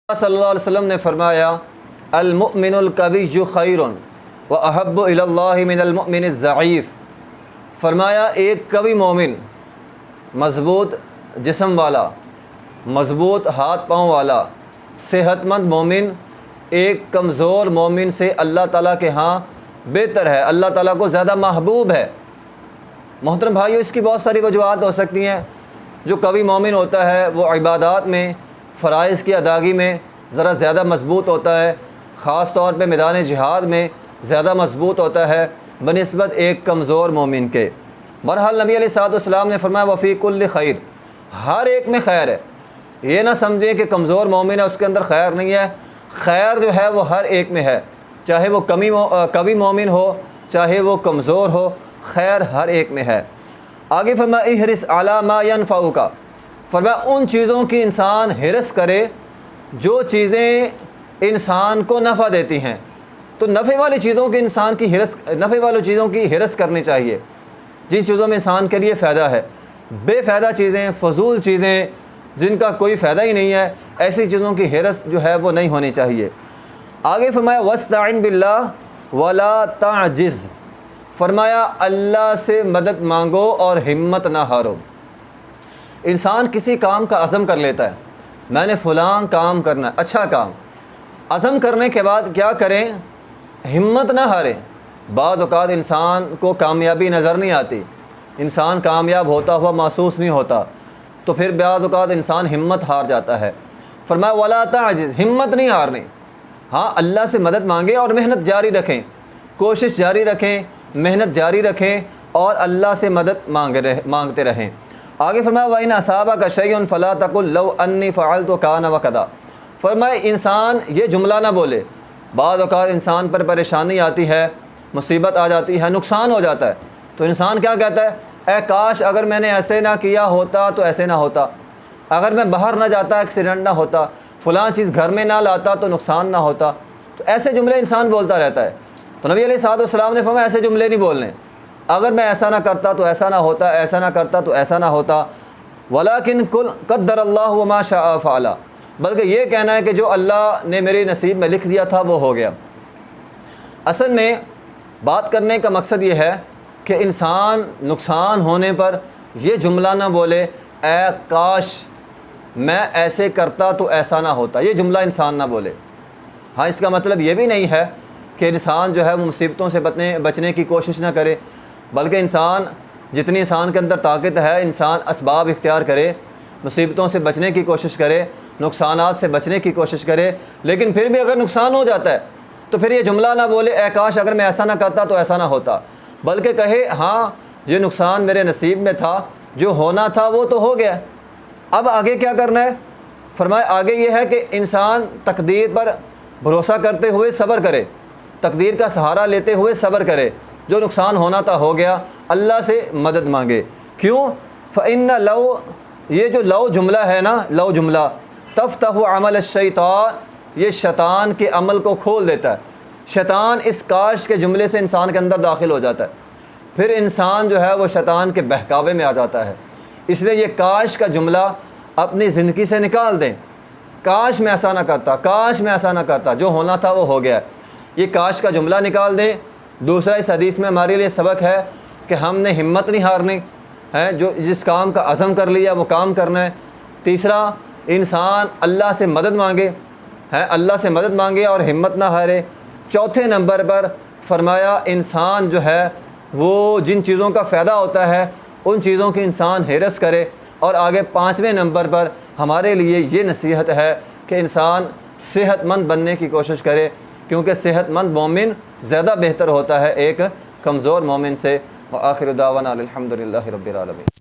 सल्लल्लाहु अलैहि वसल्लम ने फरमाया अल मुमिनुल कविय्यु खैरुन व अहब्बु इलल्लाहि मिनल मुमिनिज़ ज़ईफ़। फरमाया एक कवि मोमिन, मज़बूत जिस्म वाला, मज़बूत हाथ पाँव वाला, सेहतमंद मोमिन एक कमज़ोर मोमिन से अल्लाह ताला के यहाँ बेहतर है, अल्लाह ताला को ज़्यादा महबूब है। मोहतरम भाइयों, इसकी बहुत सारी वजूहात हो सकती हैं। जो कवि मोमिन होता है वो इबादात में, फ़राइज़ की अदागी में ज़रा ज़्यादा मज़बूत होता है, ख़ास तौर पे मैदान जिहाद में ज़्यादा मज़बूत होता है बनिस्बत एक कमज़ोर मोमिन के। बहरहाल नबी अलैहिस्सलाम ने फरमाया वफ़ी कुल्लि खैर, हर एक में खैर है। ये ना समझें कि कमज़ोर मोमिन है उसके अंदर खैर नहीं है। खैर जो है वो हर एक में है, चाहे वो कवि मोमिन हो चाहे वो कमज़ोर हो, खैर हर एक में है। आगे फरमाया इहरिस अला मा यनफ़उका, फरमाया उन चीज़ों की इंसान हिरस करे जो चीज़ें इंसान को नफ़ा देती हैं। तो नफ़े वाली चीज़ों की इंसान की नफ़े वाली चीज़ों की हिरस करनी चाहिए जिन चीज़ों में इंसान के लिए फ़ायदा है। बेफ़ायदा चीज़ें, फ़जूल चीज़ें जिनका कोई फ़ायदा ही नहीं है, ऐसी चीज़ों की हिरस जो है वो नहीं होनी चाहिए। आगे फरमाया वस्तईन बिल्लाह वला ताजिज़, फरमाया अल्लाह से मदद मांगो और हिम्मत ना हारो। इंसान किसी काम का अज़म कर लेता है, मैंने फ़लाँ काम करना है, अच्छा काम। अज़म करने के बाद क्या करें? हिम्मत ना हारें। बाद औक़ात इंसान को कामयाबी नज़र नहीं आती, इंसान कामयाब होता हुआ महसूस नहीं होता, तो फिर बाद औक़ात इंसान हिम्मत हार जाता है। फरमाया वला ताजिज़, हिम्मत नहीं हारनी। हाँ, अल्लाह से मदद मांगे और मेहनत जारी रखें, कोशिश जारी रखें, मेहनत जारी रखें और अल्लाह से मदद मांगते रहें। आगे फरमाया व इन असाबा का शैउन फ़ला तक़ुल लौ अन्नी फ़अलतु कान व कदा। फरमाया इंसान ये जुमला ना बोले। बाद औक़ात इंसान पर परेशानी आती है, मुसीबत आ जाती है, नुकसान हो जाता है, तो इंसान क्या कहता है? ए काश अगर मैंने ऐसे ना किया होता तो ऐसे ना होता, अगर मैं बाहर ना जाता एक्सीडेंट ना होता, फ़लाँ चीज़ घर में ना लाता तो नुकसान ना होता। तो ऐसे जुमले इंसान बोलता रहता है। तो नबी अलैहिस्सलाम ने फरमाया ऐसे जुमले नहीं बोलने। अगर मैं ऐसा ना करता तो ऐसा ना होता, ऐसा ना करता तो ऐसा ना होता। वलाकिन कुल क़द्दरल्लाहु व मा शाअ फ़अला, बल्कि ये कहना है कि जो अल्लाह ने मेरे नसीब में लिख दिया था वो हो गया। असल में बात करने का मकसद ये है कि इंसान नुकसान होने पर ये जुमला ना बोले ए काश मैं ऐसे करता तो ऐसा ना होता, ये जुमला इंसान ना बोले। हाँ, इसका मतलब ये भी नहीं है कि इंसान जो है वो मुसीबतों से बचने की कोशिश ना करे, बल्कि इंसान जितनी इंसान के अंदर ताकत है, इंसान असबाब इख्तियार करे, मुसीबतों से बचने की कोशिश करे, नुकसानात से बचने की कोशिश करे। लेकिन फिर भी अगर नुकसान हो जाता है तो फिर ये जुमला ना बोले ए काश अगर मैं ऐसा ना करता तो ऐसा ना होता, बल्कि कहे हाँ ये नुकसान मेरे नसीब में था, जो होना था वो तो हो गया, अब आगे क्या करना है? फरमाया आगे ये है कि इंसान तकदीर पर भरोसा करते हुए सब्र करे, तकदीर का सहारा लेते हुए सब्र करे, जो नुकसान होना था हो गया, अल्लाह से मदद मांगे। क्यों? फ़इन्ना लौ, ये जो लौ जुमला है ना, लौ जुमला तफ़्तहु अमल शैतान, ये शैतान के अमल को खोल देता है। शैतान इस काश के जुमले से इंसान के अंदर दाखिल हो जाता है, फिर इंसान जो है वो शैतान के बहकावे में आ जाता है। इसलिए ये काश का जुमला अपनी ज़िंदगी से निकाल दें। काश मैं ऐसा ना करता, काश मैं ऐसा ना करता, जो होना था वो हो गया। ये काश का जुमला निकाल दें। दूसरा, इस हदीस में हमारे लिए सबक है कि हमने हिम्मत नहीं हारनी है, जो जिस काम का अज़म कर लिया वो काम करना है। तीसरा, इंसान अल्लाह से मदद मांगे है, अल्लाह से मदद मांगे और हिम्मत ना हारे। चौथे नंबर पर फरमाया इंसान जो है वो जिन चीज़ों का फ़ायदा होता है उन चीज़ों की इंसान हिरस करे। और आगे पाँचवें नंबर पर हमारे लिए ये नसीहत है कि इंसान सेहतमंद बनने की कोशिश करे, क्योंकि सेहतमंद मोमिन ज़्यादा बेहतर होता है एक कमज़ोर मोमिन से। व आखिर दावाना अल्हम्दुलिल्लाहि रब्बिल आलमीन।